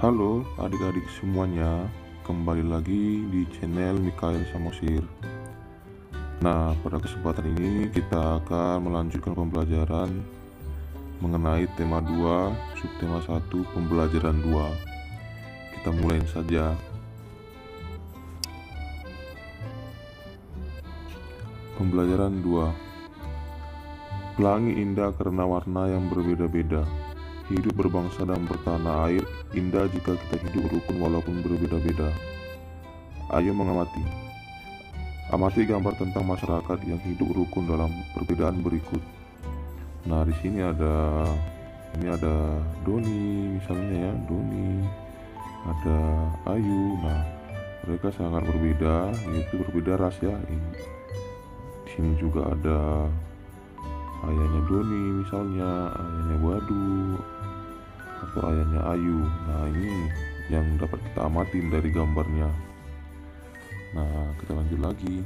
Halo adik-adik semuanya, kembali lagi di channel Mikael Samosir. Nah, pada kesempatan ini kita akan melanjutkan pembelajaran mengenai tema 2, subtema 1, pembelajaran 2. Kita mulai saja. Pembelajaran 2. Pelangi indah karena warna yang berbeda-beda. Hidup berbangsa dan bertanah air indah jika kita hidup rukun walaupun berbeda-beda. Ayo mengamati. Amati gambar tentang masyarakat yang hidup rukun dalam perbedaan berikut. Nah, di sini ada Doni misalnya ya, Doni. Ada Ayu. Nah, mereka sangat berbeda, yaitu berbeda ras ya. Di sini juga ada ayahnya Doni misalnya, ayahnya Wadu atau ayahnya Ayu. Nah, ini yang dapat kita amatin dari gambarnya. Nah, kita lanjut lagi.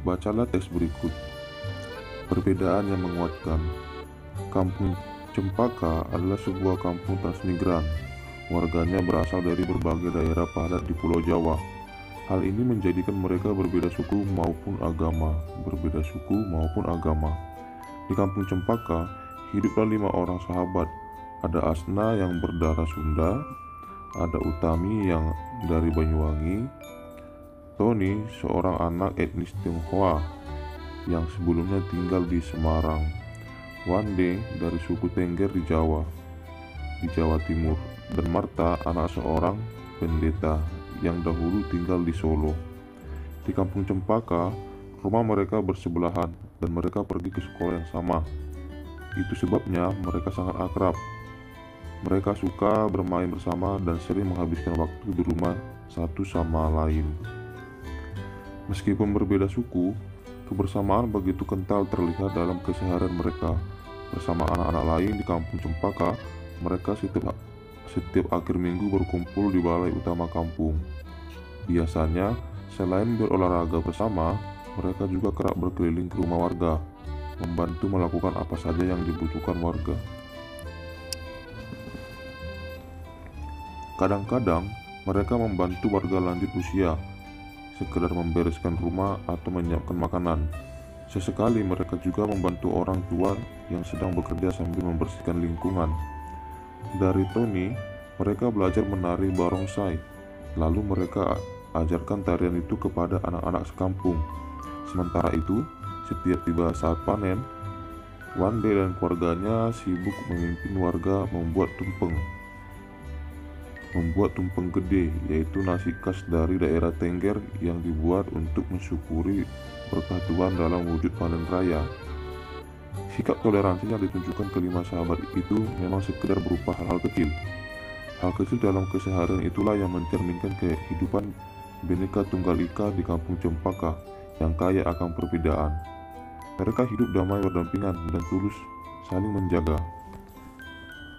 Bacalah teks berikut. Perbedaan yang menguatkan. Kampung Cempaka adalah sebuah kampung transmigran. Warganya berasal dari berbagai daerah padat di Pulau Jawa. Hal ini menjadikan mereka berbeda suku maupun agama. Di kampung Cempaka, hiduplah 5 orang sahabat. Ada Asna yang berdarah Sunda, ada Utami yang dari Banyuwangi, Tony seorang anak etnis Tionghoa yang sebelumnya tinggal di Semarang, Wande dari suku Tengger di Jawa Timur, dan Marta anak seorang pendeta yang dahulu tinggal di Solo. Di kampung Cempaka, rumah mereka bersebelahan dan mereka pergi ke sekolah yang sama. Itu sebabnya mereka sangat akrab. Mereka suka bermain bersama dan sering menghabiskan waktu di rumah satu sama lain. Meskipun berbeda suku, kebersamaan begitu kental terlihat dalam keseharian mereka. Bersama anak-anak lain di kampung Cempaka, mereka setiap akhir minggu berkumpul di balai utama kampung. Biasanya, selain berolahraga bersama, mereka juga kerap berkeliling ke rumah warga, membantu melakukan apa saja yang dibutuhkan warga. Kadang-kadang, mereka membantu warga lanjut usia, sekedar membereskan rumah atau menyiapkan makanan. Sesekali mereka juga membantu orang tua yang sedang bekerja sambil membersihkan lingkungan. Dari Tony, mereka belajar menari barongsai, lalu mereka ajarkan tarian itu kepada anak-anak sekampung. Sementara itu, setiap tiba saat panen, Wande dan keluarganya sibuk memimpin warga membuat tumpeng gede, yaitu nasi khas dari daerah Tengger yang dibuat untuk mensyukuri berkah Tuhan dalam wujud panen raya. Sikap toleransi yang ditunjukkan kelima sahabat itu memang sekedar berupa hal-hal kecil. Hal kecil dalam keseharian itulah yang mencerminkan kehidupan Bhinneka Tunggal Ika di kampung Cempaka yang kaya akan perbedaan. Mereka hidup damai berdampingan dan tulus saling menjaga.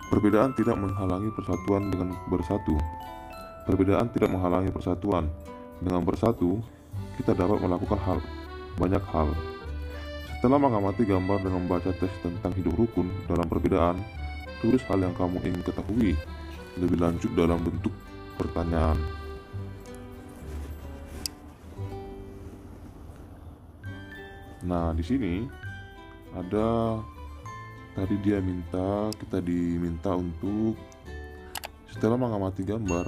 Perbedaan tidak menghalangi persatuan dengan bersatu. Dengan bersatu, kita dapat melakukan banyak hal. Setelah mengamati gambar dan membaca teks tentang hidup rukun dalam perbedaan, tulis hal yang kamu ingin ketahui lebih lanjut dalam bentuk pertanyaan. Nah, di sini ada tadi kita diminta untuk setelah mengamati gambar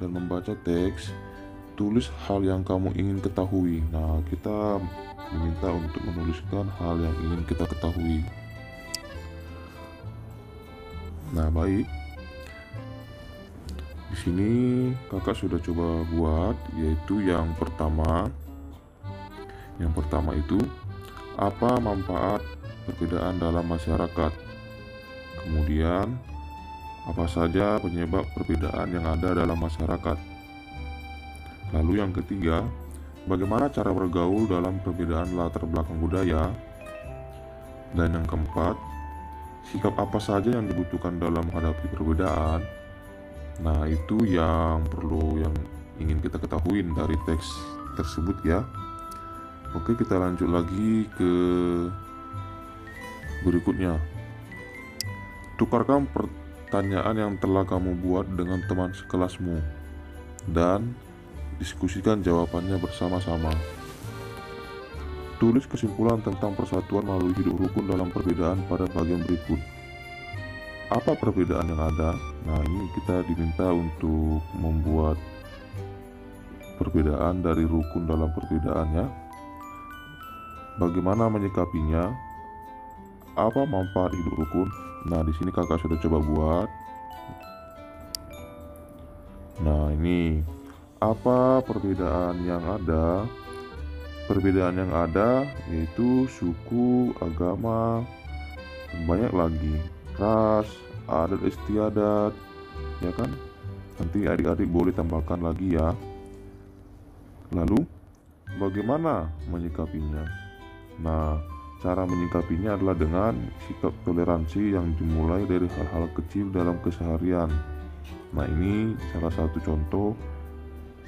dan membaca teks, tulis hal yang kamu ingin ketahui. Nah, kita diminta untuk menuliskan hal yang ingin kita ketahui. Nah, baik. Di sini kakak sudah coba buat, yaitu yang pertama itu, apa manfaat perbedaan dalam masyarakat? Kemudian, apa saja penyebab perbedaan yang ada dalam masyarakat? Lalu yang ketiga, bagaimana cara bergaul dalam perbedaan latar belakang budaya? Dan yang keempat, sikap apa saja yang dibutuhkan dalam menghadapi perbedaan? Nah, itu yang ingin kita ketahui dari teks tersebut ya. Oke, kita lanjut lagi ke berikutnya. pertanyaan yang telah kamu buat dengan teman sekelasmu dan diskusikan jawabannya bersama-sama. Tulis kesimpulan tentang persatuan melalui hidup rukun dalam perbedaan pada bagian berikut. Apa perbedaan yang ada? Nah, ini kita diminta untuk membuat perbedaan dari rukun dalam perbedaannya. Bagaimana menyikapinya? Apa manfaat hidup rukun? Nah, di sini kakak sudah coba buat. Nah, ini apa perbedaan yang ada? Perbedaan yang ada yaitu suku, agama, banyak lagi, ras, adat istiadat, ya kan? Nanti adik-adik boleh tambahkan lagi ya. Lalu, bagaimana menyikapinya? Nah, cara menyikapinya adalah dengan sikap toleransi yang dimulai dari hal-hal kecil dalam keseharian. Nah, ini salah satu contoh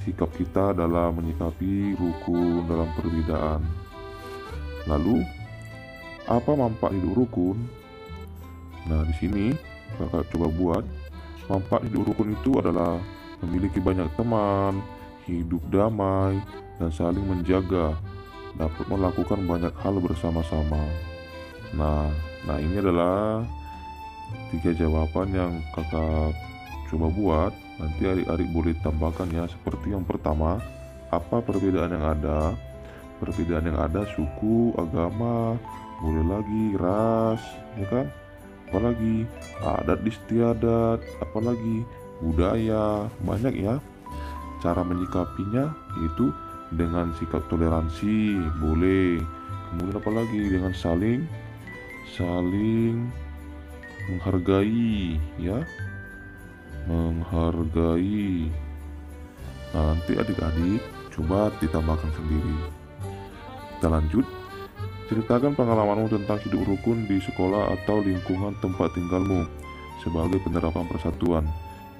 sikap kita dalam menyikapi rukun dalam perbedaan. Lalu, apa manfaat hidup rukun? Nah, di sini kakak coba buat. Manfaat hidup rukun itu adalah memiliki banyak teman, hidup damai, dan saling menjaga, dapat melakukan banyak hal bersama-sama. Nah, ini adalah 3 jawaban yang kakak coba buat. Nanti adik-adik boleh tambahkan ya. Seperti yang pertama, apa perbedaan yang ada? Perbedaan yang ada suku, agama, boleh lagi ras, ya kan? Apalagi adat istiadat, apalagi budaya, banyak ya. Cara menyikapinya yaitu dengan sikap toleransi, boleh. Kemudian apalagi dengan saling menghargai, ya, menghargai. Nah, nanti adik-adik coba ditambahkan sendiri. Kita lanjut. Ceritakan pengalamanmu tentang hidup rukun di sekolah atau lingkungan tempat tinggalmu sebagai penerapan persatuan.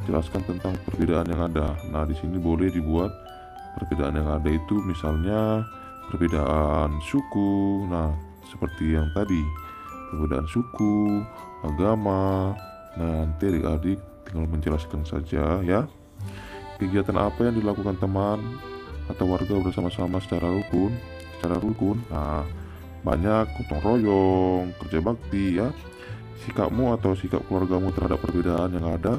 Jelaskan tentang perbedaan yang ada. Nah, di sini boleh dibuat perbedaan yang ada itu misalnya perbedaan suku. Nah, seperti yang tadi, perbedaan suku, agama. Nah, nanti adik-adik tinggal menjelaskan saja ya. Kegiatan apa yang dilakukan teman atau warga bersama-sama secara rukun? Nah, banyak gotong royong, kerja bakti ya. Sikapmu atau sikap keluargamu terhadap perbedaan yang ada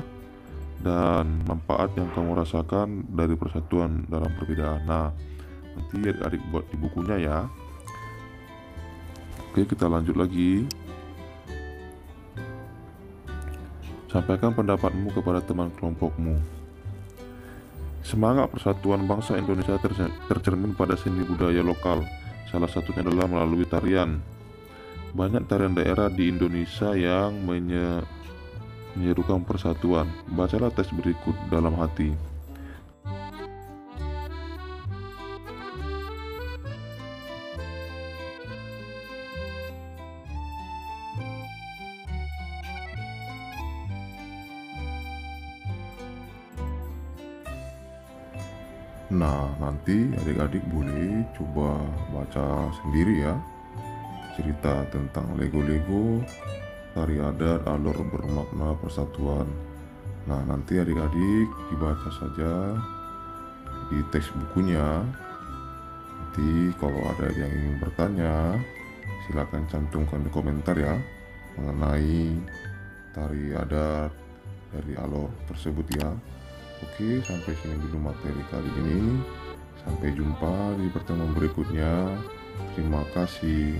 dan manfaat yang kamu rasakan dari persatuan dalam perbedaan. Nah, nanti adik-adik buat di bukunya ya. Oke, kita lanjut lagi. Sampaikan pendapatmu kepada teman kelompokmu. Semangat persatuan bangsa Indonesia tercermin pada seni budaya lokal. Salah satunya adalah melalui tarian. Banyak tarian daerah di Indonesia yang menyerukan persatuan. Bacalah teks berikut dalam hati. Nah, nanti adik-adik boleh coba baca sendiri ya. Cerita tentang Lego-Lego, tari adat, alur bermakna persatuan. Nah, nanti adik-adik dibaca saja di teks bukunya. Nanti kalau ada yang ingin bertanya, silakan cantumkan di komentar ya mengenai tari adat dari alur tersebut ya. Oke, sampai sini dulu materi kali ini. Sampai jumpa di pertemuan berikutnya. Terima kasih.